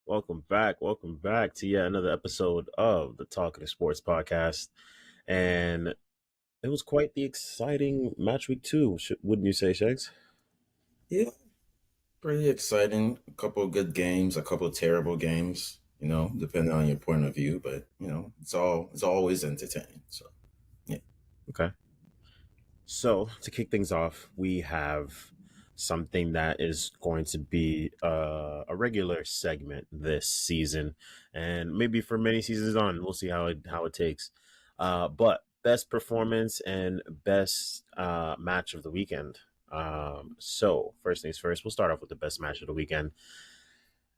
Welcome back to yet another episode of the Talkatives Sports Podcast. And it was quite the exciting match week 2, wouldn't you say, Shags? Yeah, pretty exciting. A couple of good games, a couple of terrible games, depending on your point of view, but it's always entertaining. So yeah. Okay. So to kick things off, we have something that is going to be a regular segment this season, and maybe for many seasons on. We'll see how it takes. But best performance and best match of the weekend. So first things first, we'll start off with the best match of the weekend.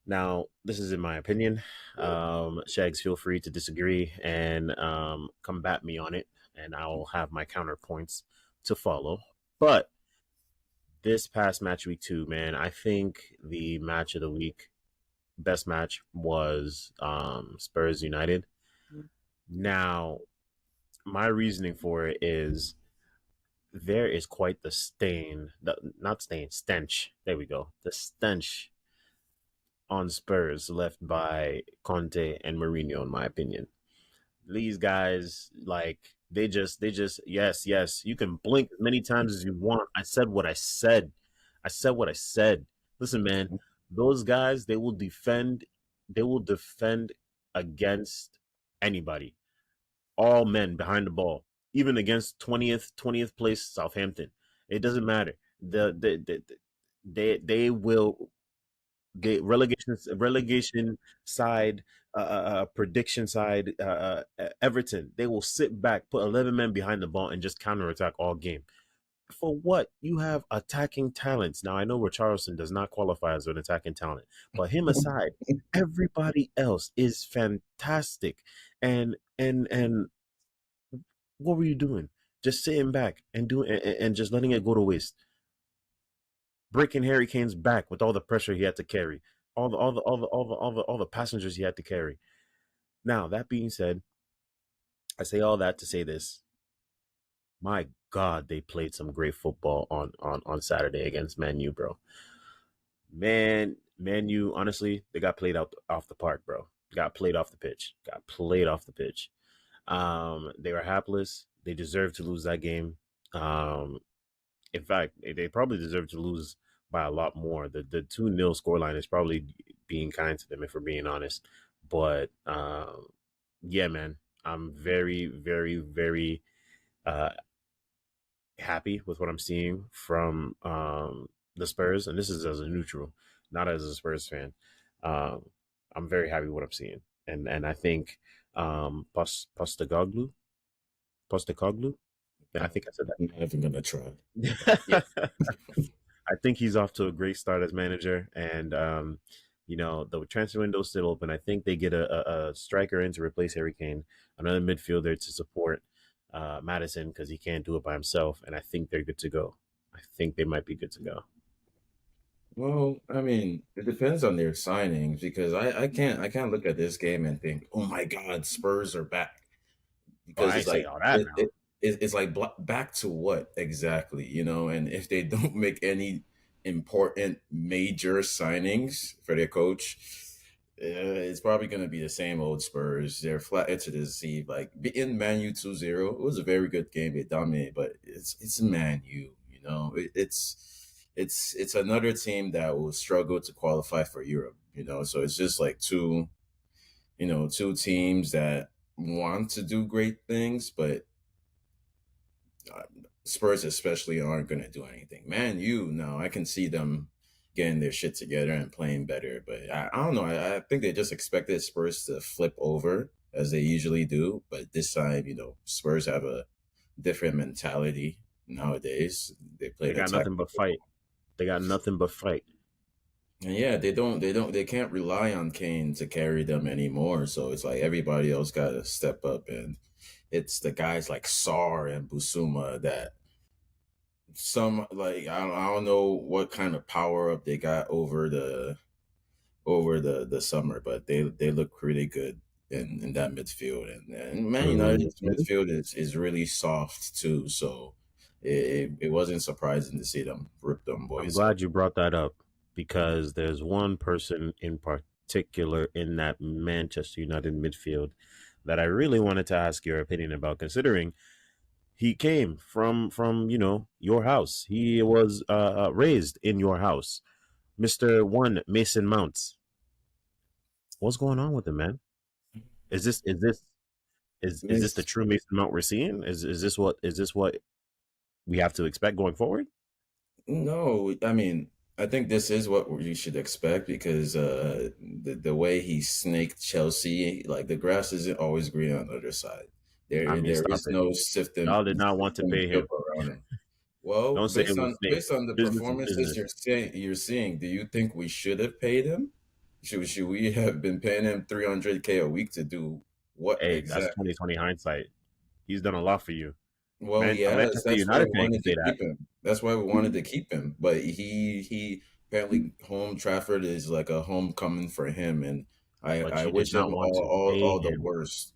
Now, this is in my opinion. Shags, feel free to disagree and combat me on it, and I'll have my counterpoints to follow. But this past match week 2, man, I think the match of the week, best match was Spurs United. Now, my reasoning for it is there is quite the stench. There we go. The stench on Spurs left by Conte and Mourinho, in my opinion. These guys, like, they just yes, you can blink as many times as you want. I said what I said. Listen, man, those guys, they will defend against anybody. All men behind the ball, even against 20th place Southampton. It doesn't matter. They will. The relegation side, prediction side, Everton, they will sit back, put 11 men behind the ball, and just counterattack all game. For what? You have attacking talents. Now, I know Richarlison does not qualify as an attacking talent, but him aside, everybody else is fantastic. And what were you doing? Just sitting back and just letting it go to waste. Breaking Harry Kane's back with all the pressure he had to carry, all the passengers he had to carry. Now, that being said, I say all that to say this. My God, they played some great football on Saturday against Man U, bro. Man U, honestly, they got played off the park, bro. Got played off the pitch. They were hapless. They deserved to lose that game. In fact, they probably deserve to lose by a lot more. The 2-0 scoreline is probably being kind to them, if we're being honest. But yeah, man, I'm very, very, very happy with what I'm seeing from the Spurs. And this is as a neutral, not as a Spurs fan. I'm very happy with what I'm seeing. And I think Postecoglou, I think I said that. I'm not even gonna try. Yeah. I think he's off to a great start as manager, and the transfer window is still open. I think they get a striker in to replace Harry Kane, another midfielder to support Madison because he can't do it by himself, and I think they're good to go. I think they might be good to go. Well, I mean, it depends on their signings because I can't look at this game and think, oh my God, Spurs are back Oh, because I it's ain't say like all that now. it's like back to what exactly, and if they don't make any important major signings for their coach, it's probably going to be the same old Spurs. They're flat into the sea. Like in Man U 2-0, it was a very good game. They dominated, but it's Man U. It's another team that will struggle to qualify for Europe. So it's just like two teams that want to do great things, but uh, Spurs especially aren't going to do anything. Man, no, I can see them getting their shit together and playing better, but I don't know. I think they just expected Spurs to flip over as they usually do, but this time, Spurs have a different mentality nowadays. They play They the got attack. nothing but fight. They got nothing but fight. And yeah, they can't rely on Kane to carry them anymore. So it's like everybody else got to step up, and it's the guys like Sar and Busuma that some like I don't know what kind of power up they got over over the summer, but they look really good in that midfield, and Man United's Mhm. midfield is really soft too. So it wasn't surprising to see them rip them I'm boys up. glad you brought that up because there's one person in particular in that Manchester United midfield that I really wanted to ask your opinion about, considering he came from your house. He was raised in your house, Mister One Mason Mounts. What's going on with him, man? Is this the Miss true Mason Mount we're seeing? Is this what we have to expect going forward? No, I mean, I think this is what you should expect because the way he snaked Chelsea, like the grass isn't always green on the other side. I mean, There stop is it. no sifting Y'all did not want to pay chip him. around him. Well, Don't say it was snake. based on the Business is performances business. you're seeing, do you think we should have paid him? Should we have been paying him 300K a week to do what Hey, that's exactly? 2020 hindsight. He's done a lot for you. Well, Man, a yes, Manchester that's why we United fan can wanted to say that. keep him. That's why we wanted to keep him. But he apparently home Trafford is like a homecoming for him, and But I you did wish not him want to pay all the him. worst.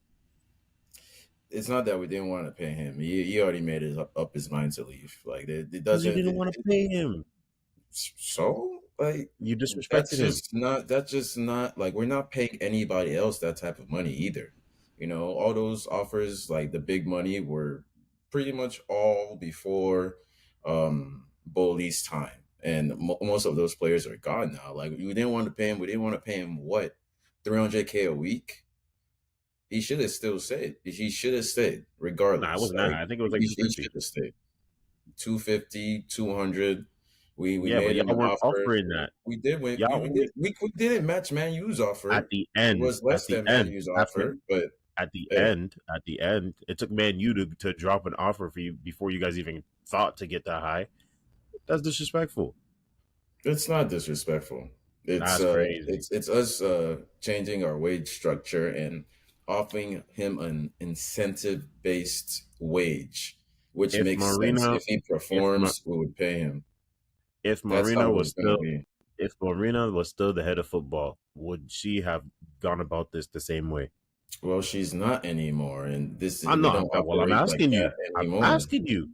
It's not that we didn't want to pay him. He already made up his mind to leave. Like it Because you doesn't. didn't want to pay him. So like You disrespected him. that's just not like we're not paying anybody else that type of money either. You know, all those offers like the big money were pretty much all before Bowley's time, and most of those players are gone now. Like we didn't want to pay him. We didn't want to pay him what 300K a week. He should have still stayed. He should have stayed Nah, it regardless. wasn't that Like high. I think it was like he 250. should have stayed. 250, 200. We Yeah, but made him y'all an weren't offer. offering that. We did Y'all we didn't match Man U's at offer. the It end, was at less the than Man end, U's after offer, but hey, at the end, it took Man U to drop an offer for you before you guys even thought to get that high. That's disrespectful. it's not disrespectful. That's crazy. It's us changing our wage structure and offering him an incentive based wage, which If makes sense. Marina, If he if Ma- performs, we would pay him. if That's how Marina was it's gonna still be. if Marina was still the head of football, would she have gone about this the same way? Well, she's not anymore, and I'm we not. don't Well, I'm operate like asking that you. I'm anymore. asking you.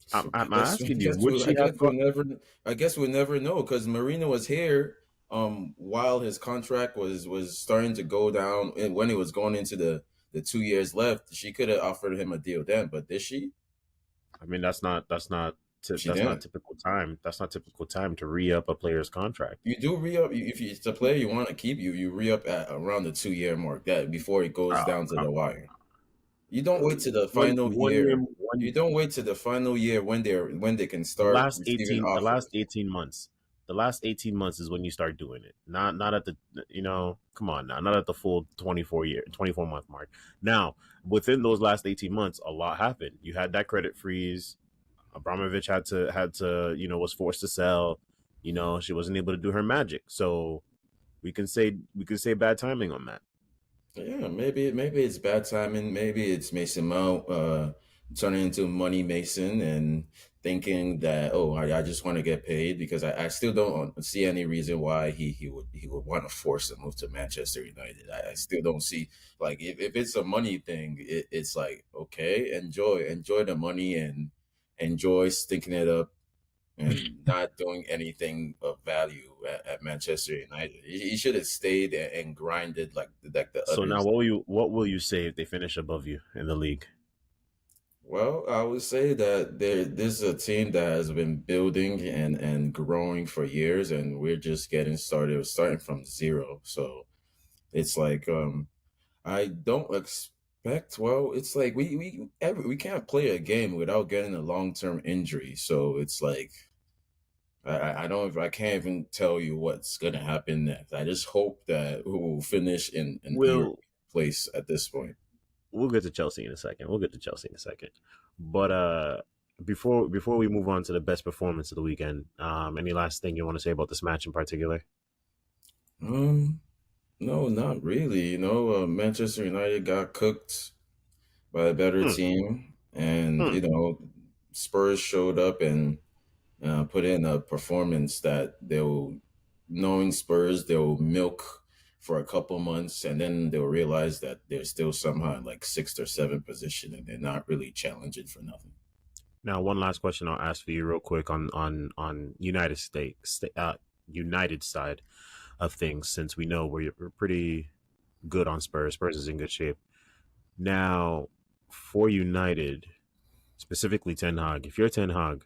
So I'm asking you. Would she have gone? I guess we'll never know because Marino was here while his contract was starting to go down and when he was going into the 2 years left. She could have offered him a deal then, but did she? I mean, She that's not didn't. typical time. That's not typical time to re up a player's contract. You do re up if it's a player you want to keep. You re up at around the 2 year mark that before it goes Oh, down to come the on. wire. You don't wait to the final One year, year. You one don't wait to the final year when they can start receiving the last offers. 18 months. The last 18 months is when you start doing it. Not at the come on now, not at the full 24 month mark. Now, within those last 18 months, a lot happened. You had that credit freeze. Abramovich had to was forced to sell. She wasn't able to do her magic. So we can say bad timing on that. Yeah, maybe it's bad timing. Maybe it's Mason Mount turning into Money Mason and thinking that I just want to get paid because I still don't see any reason why he would want to force a move to Manchester United. I still don't see like if it's a money thing, it's like okay, enjoy the money and enjoy stinking it up and not doing anything of value at Manchester United. He should have stayed and grinded like the So now, others. what will you say if they finish above you in the league? Well, I would say that this is a team that has been building and growing for years, and we're just getting started. We're starting from zero, so it's like I don't expect. Well, it's like we can't play a game without getting a long term injury, so it's like I don't I can't even tell you what's gonna happen next. I just hope that we will finish in a European We'll place at this point. we'll get to Chelsea in a second. We'll get to Chelsea in a second. But before we move on to the best performance of the weekend, any last thing you want to say about this match in particular? Um, no, not really. Manchester United got cooked by a better Hmm, team, and hmm. Spurs showed up and put in a performance that they'll knowing Spurs, they'll milk for a couple months and then they'll realize that they're still somehow in like sixth or seventh position and they're not really challenging for nothing. Now, one last question I'll ask for you real quick on United side of things, since we know we're pretty good on Spurs. Spurs is in good shape. Now, for United, specifically Ten Hag, if you're Ten Hag,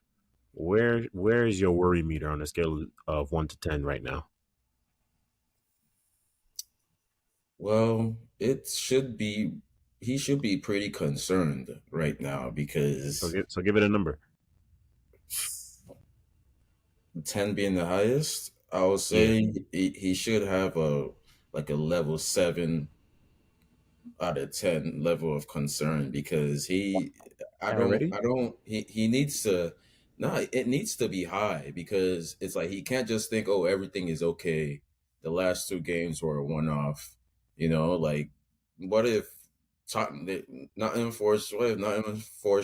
where is your worry meter on a scale of 1 to 10 right now? Well, it should be he should be pretty concerned right now So because give it a number. 10 being the highest, I would Yeah, say he should have a like a level 7 out of 10 level of concern because already. he needs to, no, it needs to be high because it's like he can't just think, oh, everything is okay. The last two games were a one off, like what if Nottingham Forest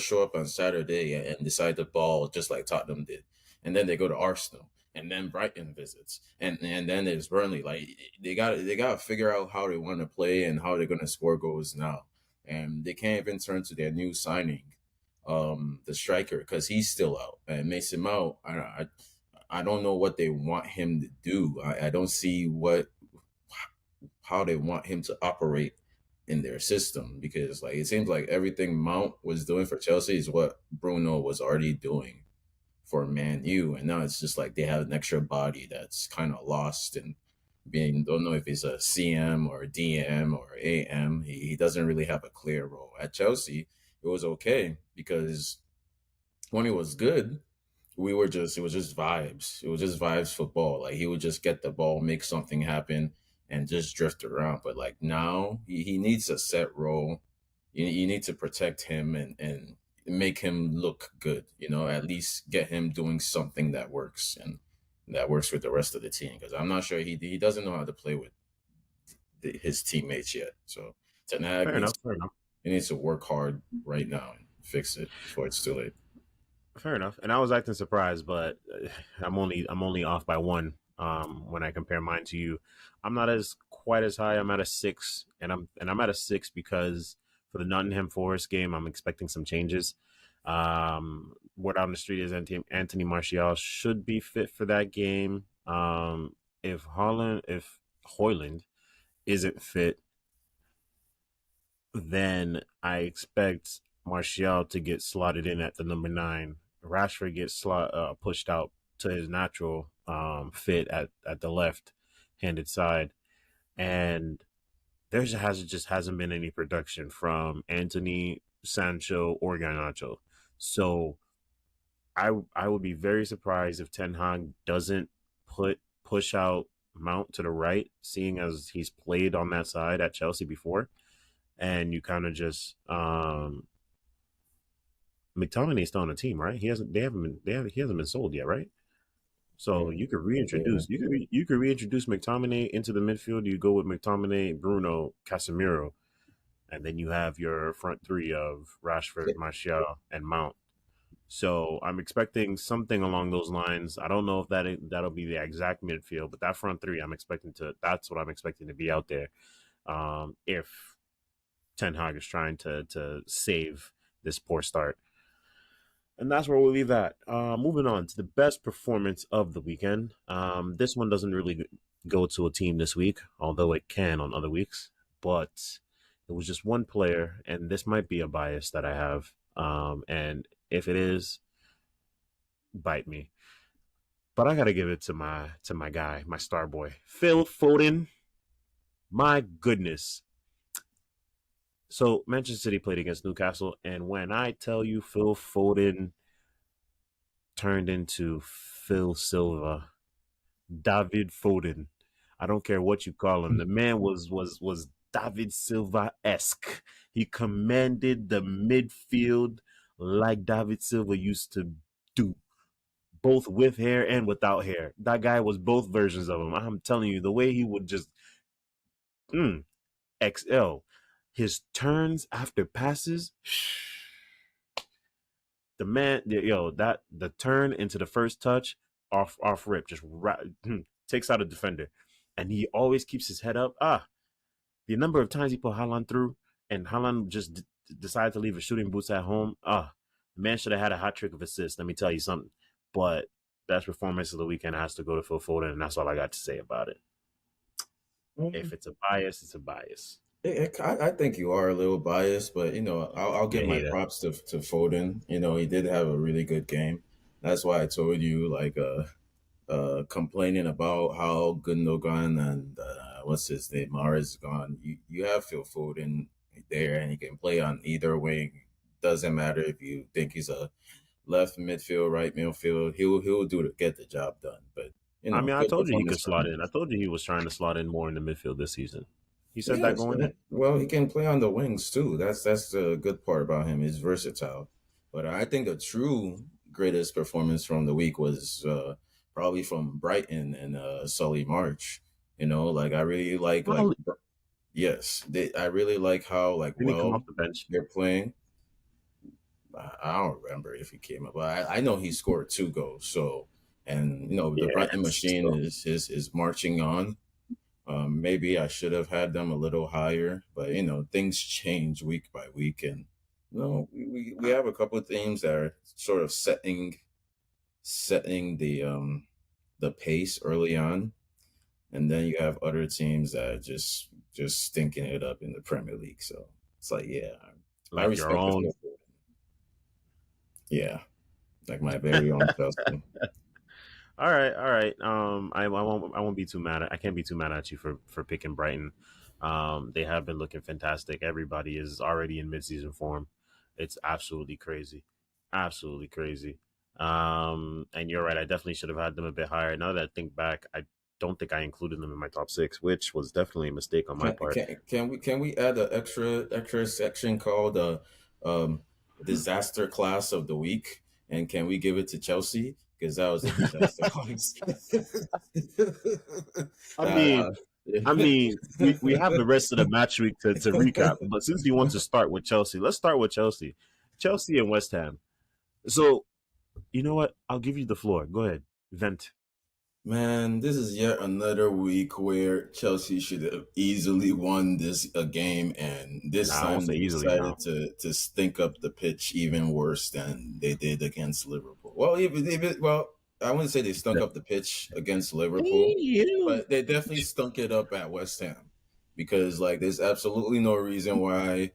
show up on Saturday and decide to ball just like Tottenham did, and then they go to Arsenal, and then Brighton visits, and then there's Burnley. Like they got to figure out how they want to play and how they're going to score goals now, and they can't even turn to their new signing, the striker, because he's still out, and Mason Mount. I don't know what they want him to do. I don't see how they want him to operate in their system because like it seems like everything Mount was doing for Chelsea is what Bruno was already doing for Man U, and now it's just like they have an extra body that's kind of lost and being don't know if he's a CM or a DM or AM. He doesn't really have a clear role at Chelsea. It was okay because when he was good, it was just vibes. It was just vibes football. Like he would just get the ball, make something happen, and just drift around. But like now, he needs a set role. You need to protect him and make him look good. At least get him doing something that works and that works with the rest of the team. Because I'm not sure he doesn't know how to play with his teammates yet. So Ten Hag Fair needs enough. Fair enough. he needs to work hard right now and fix it before it's too late. Fair enough. And I was acting surprised, but I'm only off by one. When I compare mine to you, I'm not as quite as high. I'm at a 6, and I'm at a 6 because for the Nottingham Forest game, I'm expecting some changes. Word on the street is Anthony Martial should be fit for that game. If Hoyland isn't fit, then I expect Martial to get slotted in at the number 9. Rashford gets pushed out to his natural fit at the left-handed side, and there just hasn't been any production from Anthony, Sancho, or Garnacho. So I would be very surprised if Ten Hag doesn't push out Mount to the right, seeing as he's played on that side at Chelsea before, and you kind of just McTominay's still on the team, right? He hasn't been sold yet, right? So Mm, you could yeah. reintroduce you could reintroduce McTominay into the midfield. You go with McTominay, Bruno, Casemiro, and then you have your front three of Rashford, Martial, and Mount. So I'm expecting something along those lines. I don't know if that'll be the exact midfield, but that front three, that's what I'm expecting to be out there. If Ten Hag is trying to save this poor start. And that's where we'll leave that. Moving on to the best performance of the weekend. This one doesn't really go to a team this week, although it can on other weeks. But it was just one player, and this might be a bias that I have. And if it is, bite me. But I gotta give it to my guy, my star boy, Phil Foden. My goodness. So Manchester City played against Newcastle, and when I tell you Phil Foden turned into Phil Silva, David Foden. I don't care what you call him. The man was David Silva esque. He commanded the midfield like David Silva used to do, both with hair and without hair. That guy was both versions of him. I'm telling you, the way he would just mm, XL his turns after passes. The turn into the first touch off rip, just right, takes out a defender, and he always keeps his head up. The number of times he put Haaland through, and Haaland just decided to leave his shooting boots at home. The man should have had a hat trick of assists. Let me tell you something. But best performance of the weekend has to go to Phil Foden, and that's all I got to say about it. Mm, If it's a bias, it's a bias. I think you are a little biased, but I'll Yeah, give my hater. props to Foden. He did have a really good game. That's why I told you, like, complaining about how Gundogan and what's his name, Mars is gone. You have Phil Foden there, and he can play on either wing. Doesn't matter if you think he's a left midfield, right midfield. He'll do to get the job done. But I mean, I good told you he performance could from slot him. in. I told you he was trying to slot in more in the midfield this season. He said that Yes, going in. well, he can play on the wings too. That's the good part about him. He's versatile. But I think the true greatest performance from the week was probably from Brighton and Sully March. Like I really like Well, yes, I really like how like didn't he come well off the bench? they're playing. I don't remember if he came up, but I know he scored 2 goals. So, and the Yeah. Brighton machine So, is marching on. Maybe I should have had them a little higher, but things change week by week, and we have a couple of teams that are sort of setting the pace early on, and then you have other teams that are just stinking it up in the Premier League. So it's like, yeah, I like your respect the own. field. Yeah, like my very own Chelsea. All right, all right. I won't be too mad. I can't be too mad at you for picking Brighton. They have been looking fantastic. Everybody is already in midseason form. It's absolutely crazy, absolutely crazy. And you're right. I definitely should have had them a bit higher. Now that I think back, I don't think I included them in my top six, which was definitely a mistake on my part. Can we add an extra section called um disaster class of the week, and can we give it to Chelsea because that was a disaster class? I uh, mean, we have the rest of the match week to recap, but since you want to start with Chelsea, let's start with Chelsea. Chelsea and West Ham. So, you know what? I'll give you the floor. Go ahead. Vent. Man, this is yet another week where Chelsea should have easily won this a game, and this Nah, I won't time say they easily decided now. to stink up the pitch even worse than they did against Liverpool. Well, I wouldn't say they stunk up the pitch against Liverpool, You. but they definitely stunk it up at West Ham because like there's absolutely no reason why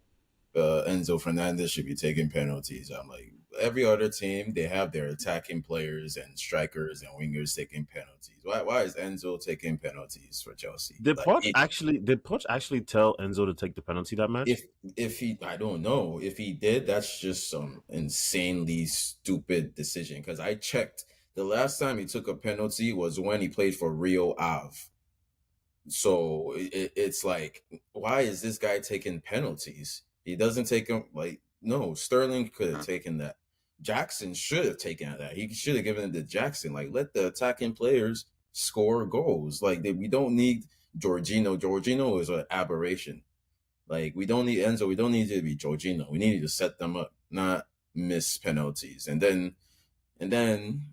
Enzo Fernandez should be taking penalties. I'm like, every other team, they have their attacking players and strikers and wingers taking penalties. Why is Enzo taking penalties for Chelsea? Like, Did Poch actually tell Enzo to take the penalty that if match? if he, I don't know if he did. That's just some insanely stupid decision. Because I checked, the last time he took a penalty was when he played for Rio Ave. So it's like, why is this guy taking penalties? He doesn't take them. Like, no, Sterling could have taken that. Jackson should have taken that. He should have given it to Jackson. Like, let the attacking players score goals. Like, we don't need Jorginho. Jorginho is an aberration. Like, we don't need Enzo. We don't need it to be Jorginho. We need to set them up, not miss penalties. And then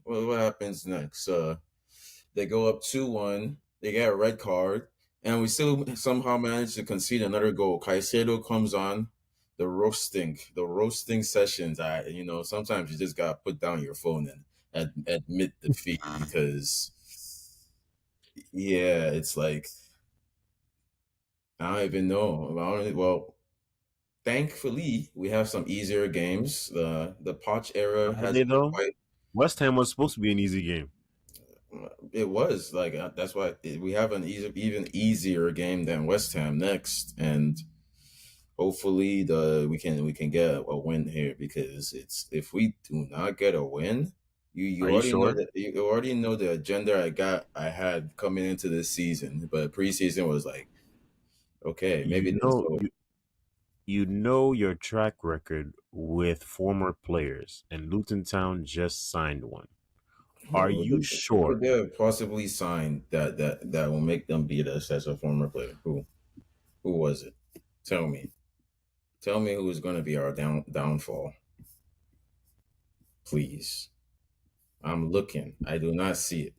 what happens next? They go up 2-1. They get a red card, and we still somehow manage to concede another goal. Caicedo comes on. The roasting sessions. Sometimes you just gotta put down your phone and admit defeat because, yeah, it's like I don't even know. Well, thankfully we have some easier games. The Poch era Are they hasn't been though? quite. West Ham was supposed to be an easy game. It was like that's why we have an even easier game than West Ham next, and hopefully we can get a win here because it's if we do not get a win, you Are you already know sure? that you already know the agenda I had coming into this season, but preseason was like, okay, maybe You this know will. you know your track record with former players, and Luton Town just signed one. Are you Who could sure? they have possibly signed that will make them beat us as a former player? Who was it? Tell me. Tell me who is going to be our downfall, please. I'm looking. I do not see it.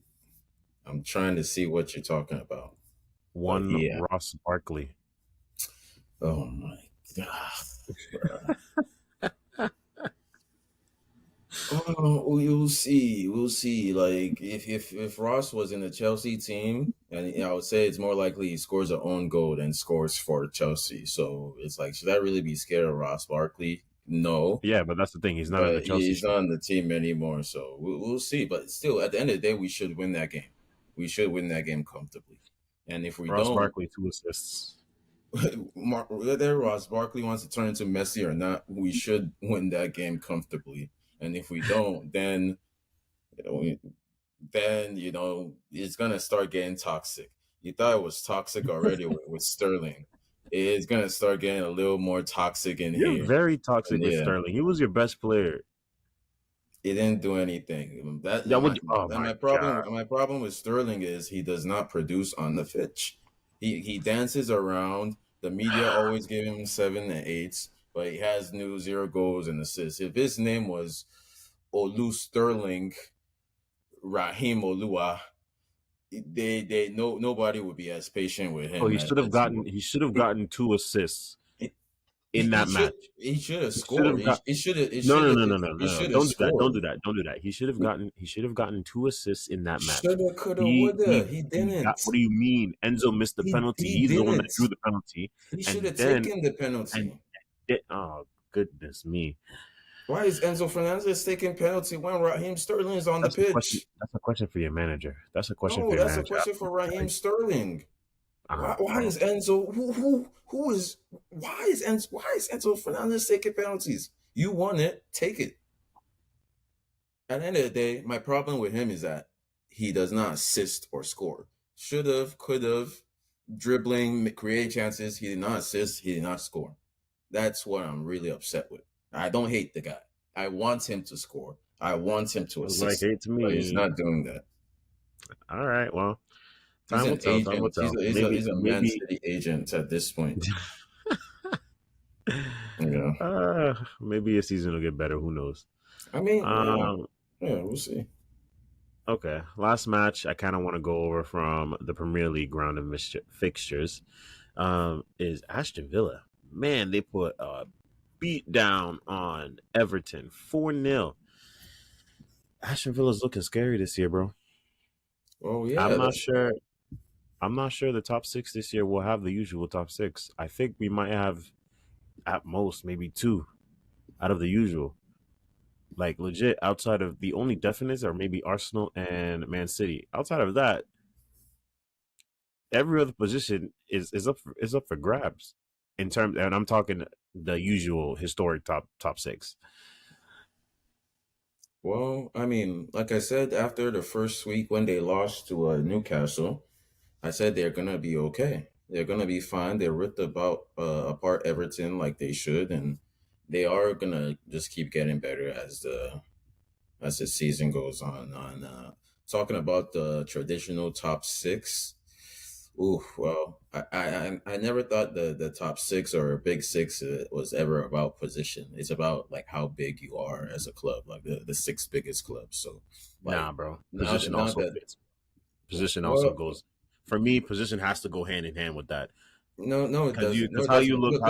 I'm trying to see what you're talking about. But One yeah. Ross Barkley. Oh my god, bruh. Oh, we'll see. We'll see. Like if Ross was in the Chelsea team, and I would say it's more likely he scores a own goal than scores for Chelsea. So it's like, should I really be scared of Ross Barkley? No, Yeah, but that's the thing. He's not in but the Chelsea he's team. not on the team anymore. So we'll see. But still, at the end of the day, we should win that game. We should win that game comfortably. And if we Ross don't, Barkley, 2 assists. whether Ross Barkley wants to turn into Messi or not, we should win that game comfortably. And if we don't, then you know, it's gonna start getting toxic. You thought it was toxic already with Sterling. It's gonna start getting a little more toxic in You're here. very And toxic with yeah, Sterling. He was your best player. it didn't do anything. That That would. Oh and my god. my problem with Sterling is he does not produce on the pitch. He dances around. The media always give him 7 and 8s, but he has new 0 goals and assists. If his name was Olu Sterling Rahim Olua, they no nobody would be as patient with Oh, him he should have as he gotten. was. He should have He, gotten 2 assists he, in that match. he should have He should scored. have got. He should have No, no, no, no, no, he no, no! should have Don't do that! Don't scored. do that! Don't do that! He should have gotten. He should have gotten 2 assists in that match. Shoulda, coulda, He woulda. he He he got. didn't. What do you mean? Enzo missed the penalty. He He's the one that didn't. drew the penalty, He should and have then taken the and penalty. oh goodness me! Why is Enzo Fernandez taking penalty when Raheem Sterling is on the That's a question. pitch? That's a question for your manager. That's a question for No, your that's a manager. question for Raheem Sterling. Why Bro. is Enzo who is why is Enzo Fernandez taking penalties? You won it, take it. At the end of the day, my problem with him is that he does not assist or score. Should have, could have, dribbling, create chances. He did not assist. He did not score. That's what I'm really upset with. I don't hate the guy. I want him to score. I want him to Looks like assist, hate to but he's me. not doing that. All right. Well, He's time will an tell. Time will agent. tell. Maybe. He's a Man Maybe. City agent at this point. Yeah. Maybe his season will get better. Who knows? I mean, yeah, Um. yeah, we'll see. Okay. Last match I kind of want to go over from the Premier League round of fixtures. Is Aston Villa. Man, they put a beat down on Everton 4-0. Aston Villa's looking scary this year, bro. Oh I'm yeah, not that's sure. I'm not sure the top six this year will have the usual top six. I think we might have at most maybe two out of the usual. Like legit, outside of the only definites are maybe Arsenal and Man City. Outside of that, every other position is up for grabs in terms, and I'm talking the usual historic top six. well. I mean, like I said, after the first week when they lost to Newcastle, I said they're gonna be okay. They're gonna be fine. They ripped about apart Everton like they should, and they are gonna just keep getting better as the season goes on. On talking about the traditional top six. Ooh, well, I never thought the top six or big six was ever about position. It's about like how big you are as a club, like the six biggest clubs. So, Nah, like bro. Position now also that fits. Position also well, goes. For me, position has to go hand in hand with that no, it doesn't. No, because it doesn't. how Look,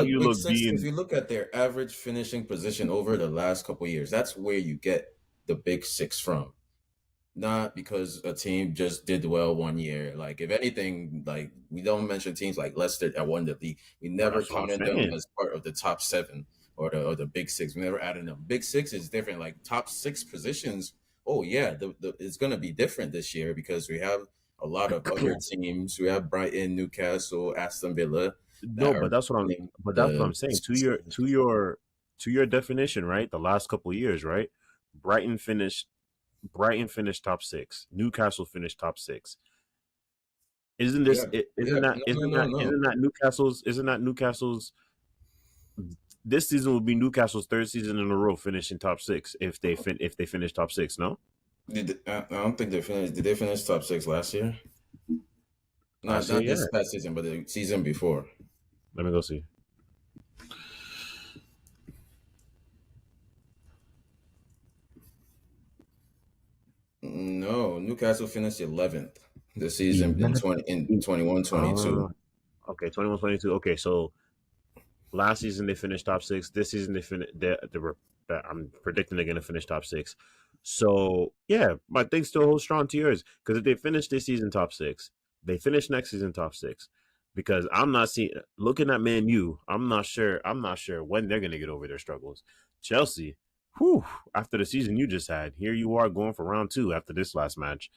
you look. look Since if being you look at their average finishing position over the last couple years, that's where you get the big six from. Not because a team just did well one year. Like if anything, like we don't mention teams like Leicester that won the league. We bro. never That's what I'm counted them saying. as part of the top seven or the big six. We never added them. Big six is different. Like top six positions. Oh yeah, it's gonna be different this year because we have a lot of other teams. We have Brighton, Newcastle, Aston Villa that No, are but that's what I'm. winning But that's what the I'm saying. seven. To your definition, right? The last couple of years, right? Brighton finished. Brighton finished top six. Newcastle finished top six. Isn't this? Yeah, yeah. Isn't that? No, no, no, no. Isn't that Newcastle's? This season will be Newcastle's third season in a row finishing top six if they finish top six. No, I don't think they finished. Did they finish top six last year? last year, Not yeah. this past season, but the season before. Let me go see. No, Newcastle finished 11th. The season in 11. 20 in 21 Uh, 22. okay, 21, 22. Okay, so last season they finished top six. This season they finished. I'm predicting they're going to finish top six. So yeah, my thing still holds strong to yours because if they finish this season top six, they finish next season top six. Because I'm not seeing looking at Man U, I'm not sure. I'm not sure when they're going to get over their struggles. Chelsea, whew, after the season you just had, here you are going for round two after this last match.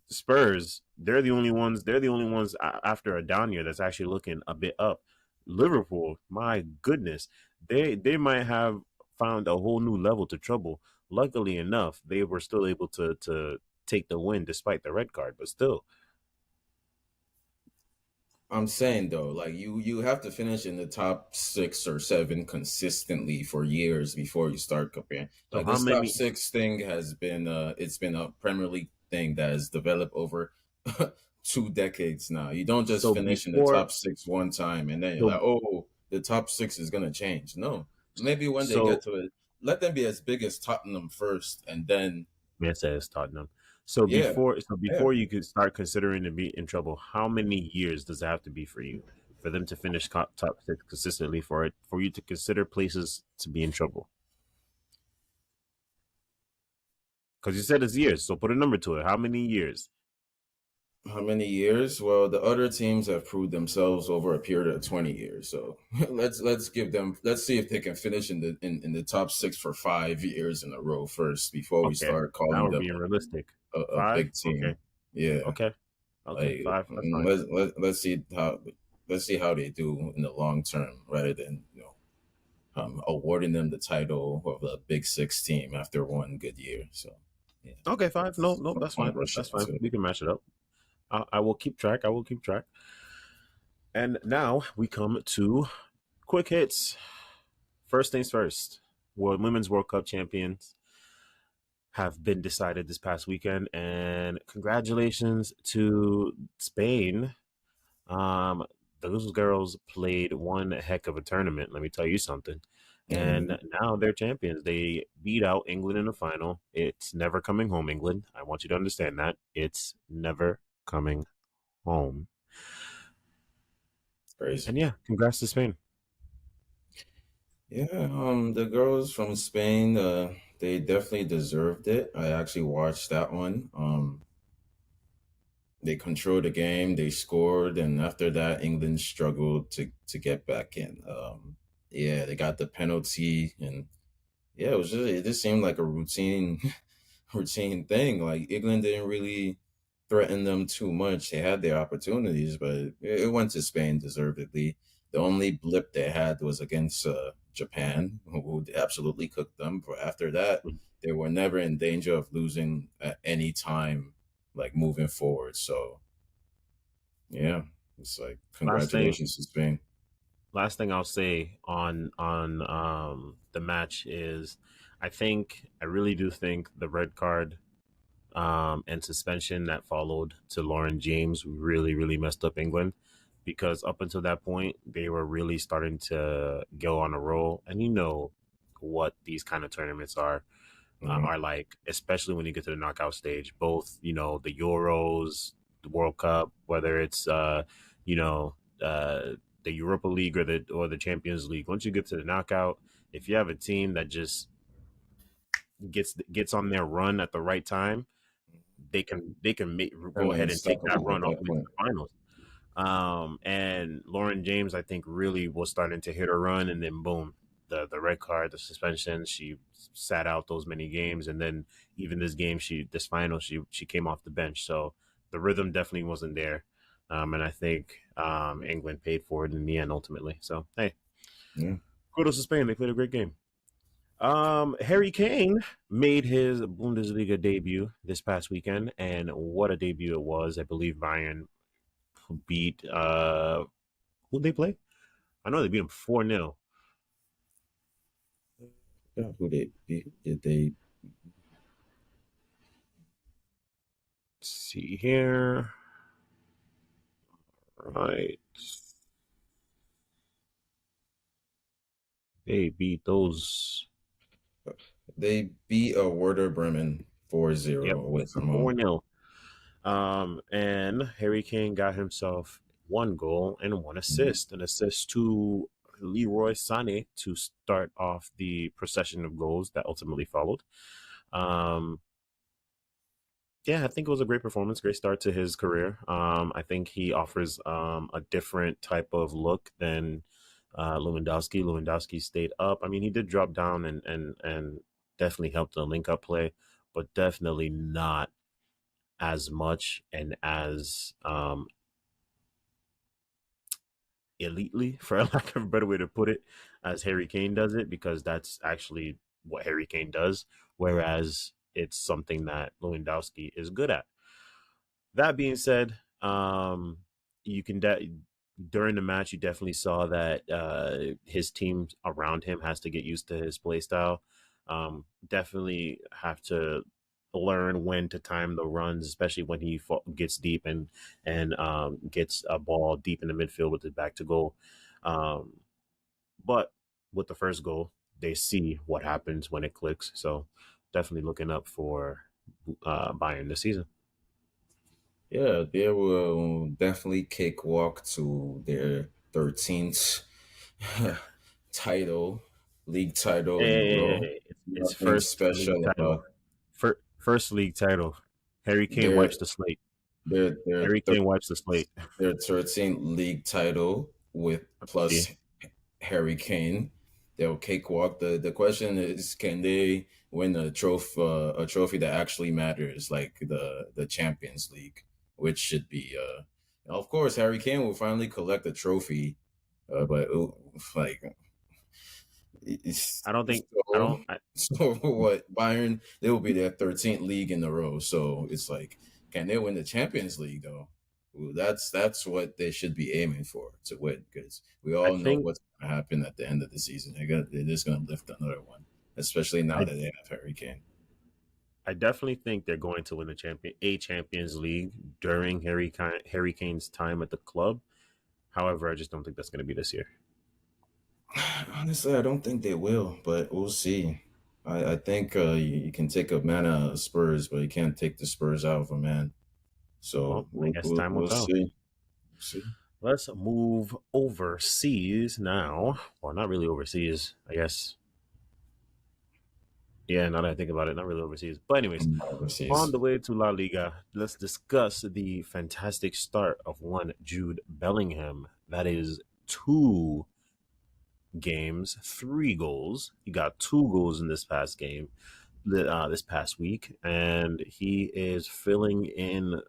Spurs, they're the only ones. They're the only ones after a down year that's actually looking a bit up. Liverpool, my goodness, they might have found a whole new level to trouble. Luckily enough, they were still able to take the win despite the red card, but still. I'm saying though, like you have to finish in the top 6 or 7 consistently for years before you start comparing. So Like how this top many? 6 thing has been it's been a Premier League thing that has developed over 2 decades now. You don't just So finish in the before, top 6 one time and then you're so like, oh, the top 6 is gonna change. No, maybe when they get so to it, let them be as big as Tottenham first, and then man says Tottenham. So yeah, yeah. before you could start considering to be in trouble, how many years does it have to be for you for them to finish top six consistently for you to consider places to be in trouble? Because you said it's years, so put a number to it. How many years? How many years? Well, the other teams have proved themselves over a period of 20 years. So let's give them let's see if they can finish in the top 6 for 5 years in a row first before we Okay, start now calling we're them being realistic. a Five. big Okay. team. Yeah. Okay. Okay. Like Five. That's fine. let's see how they do in the long term rather than awarding them the title of a Big Six team after one good year. So yeah, Okay. Five. No. No. no That's point fine. rushing That's fine. into We it. can match it up. I will keep track. I will keep track. And now we come to quick hits. First things first. Women's World Cup champions have been decided this past weekend, and congratulations to Spain. Um, those girls played one heck of a tournament. Let me tell you something. Mhm. And now they're champions. They beat out England in the final. It's never coming home, England. I want you to understand that. It's never coming home. Crazy. And yeah, congrats to Spain. Yeah, the girls from Spain, they definitely deserved it. I actually watched that one. They controlled the game, they scored, and after that, England struggled to get back in. Yeah, they got the penalty, and yeah, it just seemed like a routine routine thing. Like England didn't really threaten them too much. They had their opportunities, but it went to Spain deservedly. The only blip they had was against Japan, who absolutely cooked them. But after that, they were never in danger of losing at any time, like moving forward. So yeah, it's like Last thing, congratulations to Spain. last thing I'll say on the match is, I really do think the red card and suspension that followed to Lauren James really messed up England because up until that point they were really starting to go on a roll, and you know what these kind of tournaments Mhm. are like, especially when you get to the knockout stage. Both the Euros, the World Cup, whether it's you know the Europa League or the Champions League. Once you get to the knockout, if you have a team that just gets on their run at the right time, they can Kind go of ahead and take that unstoppable at run all that the way to point. the finals. And Lauren James, I think, really was starting to hit her run, and then boom, the red card, the suspension. She sat out those many games, and then even this final, she came off the bench. So the rhythm definitely wasn't there, and I think England paid for it in the end ultimately. So hey, Yeah. kudos to Spain. They played a great game. Harry Kane made his Bundesliga debut this past weekend, and what a debut it was! I believe Bayern beat who they play? I know they beat them 4-0. Yeah, who they beat? Did they? See here, right? They beat those. They beat a Werder Bremen four Yep, zero away from home. 4-0. And Harry Kane got himself one goal and one assist, an assist to Leroy Sané to start off the procession of goals that ultimately followed. Um, yeah, I think it was a great performance, great start to his career. I think he offers a different type of look than Lewandowski. Lewandowski stayed up. I mean, he did drop down and definitely helped the link up play, but definitely not as much and as elitely, for lack of a better way to put it, as Harry Kane does it, because that's actually what Harry Kane does. Whereas it's something that Lewandowski is good at. That being said, you can during the match you definitely saw that his team around him has to get used to his play style. Definitely have to learn when to time the runs, especially when he gets deep and gets a ball deep in the midfield with his back to goal. Um, but with the first goal, they see what happens when it clicks. So definitely looking up for Bayern this season. Yeah, they will definitely cakewalk to their 13th title, league title in a row. Hey, it's Nothing first league special title. about First league title. Harry Kane their wipes the slate. their Harry Kane wipes the slate. their 13th league title with plus See, Harry Kane. They'll cakewalk. The question is, can they win a trophy that actually matters, like the Champions League, which should be of course Harry Kane will finally collect a trophy, but like I don't think I so don't. I, so what Bayern they will be their 13th league in a row. So it's like, can they win the Champions League though? Well, that's what they should be aiming for to win, because we I all know think what's going to happen at the end of the season. They're just going to lift another one, especially now I that they have Harry Kane. I definitely think they're going to win a Champions League during Harry Kane's time at the club. However, I just don't think that's going to be this year. Honestly, I don't think they will, but we'll see. I think you can take a man out of Spurs, but you can't take the Spurs out of a man. So Well, I guess time will we'll tell. see. See. Let's move overseas now. Well, not really overseas. I guess. Yeah, now that I think about it, not really overseas. But anyways, on Overseas. the way to La Liga, let's discuss the fantastic start of one Jude Bellingham. That is two games, three goals. He got two goals in this past game, this past week, and he is filling in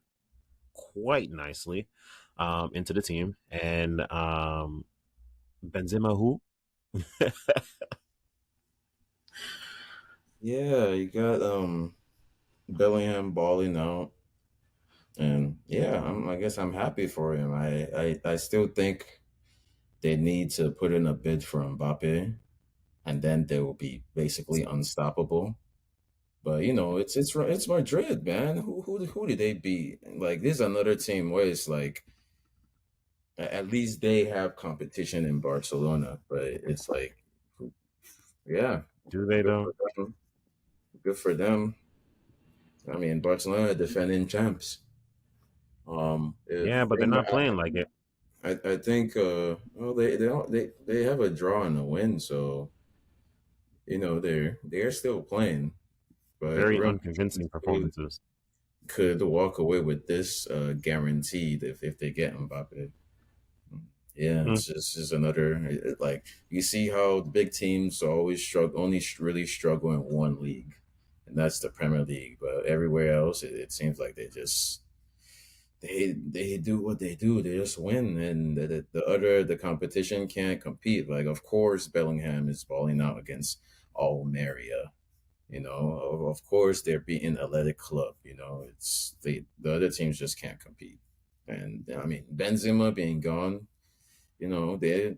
quite nicely into the team. And Benzema, who Yeah, you got Bellingham balling out, and yeah, I guess I'm happy for him. I still think they need to put in a bid for Mbappe, and then they will be basically unstoppable. But it's Madrid, man. Who did they beat? Like, this is another team where it's like at least they have competition in Barcelona, but it's like, yeah, do they good though? for them. Good for them. I mean, Barcelona defending champs. Yeah, If but they're not playing like it. I think well they have a draw and a win, so they're still playing, but Very Real unconvincing Madrid performances. could walk away with this guaranteed if they get Mbappe. Yeah, Mm, it's just another like, you see how the big teams always struggle, only really struggle in one league, and that's the Premier League. But everywhere else, it seems like they do what they do. They just win, and the competition can't compete. Like, of course, Bellingham is balling out against Almeria. Of course they're beating Athletic Club. It's the other teams just can't compete. And I mean, Benzema being gone, they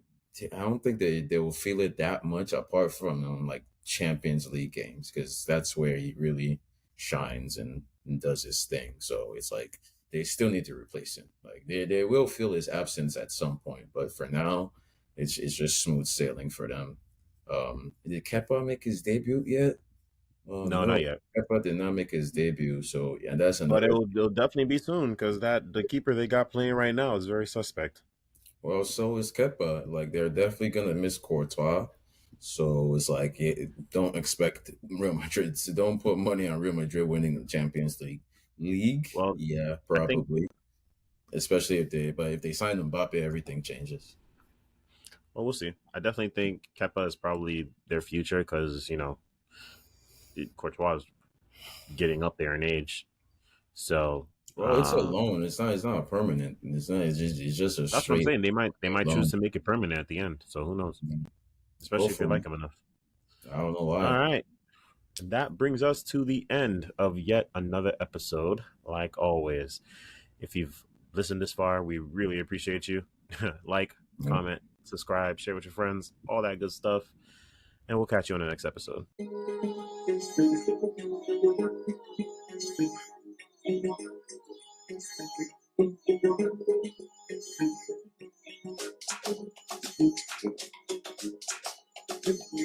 I don't think they will feel it that much, apart from like Champions League games, because that's where he really shines and does his thing. So it's like they still need to replace him. Like, they will feel his absence at some point, but for now, it's just smooth sailing for them. Did Kepa make his debut yet? No, not No, yet. Kepa did not make his debut, so yeah, that's But another. it'll definitely be soon because that the keeper they got playing right now is very suspect. Well, so is Kepa. Like they're definitely gonna miss Courtois. So it's like don't expect Real Madrid to don't put money on Real Madrid winning the Champions League. Well, Yeah, I think probably. Especially if they sign Mbappe, everything changes. well we'll see. I definitely think Kepa is probably their future because Courtois is getting up there in age. So Well, it's a loan. It's not permanent. It's just a that's what I'm straight saying. They might choose loan. to make it permanent at the end. So who knows? Go Especially if they for like him. him enough. I don't know All why. right. That brings us to the end of yet another episode. Like always, if you've listened this far, we really appreciate you. Like, Yeah. comment, subscribe, share with your friends, all that good stuff. And we'll catch you on the next episode.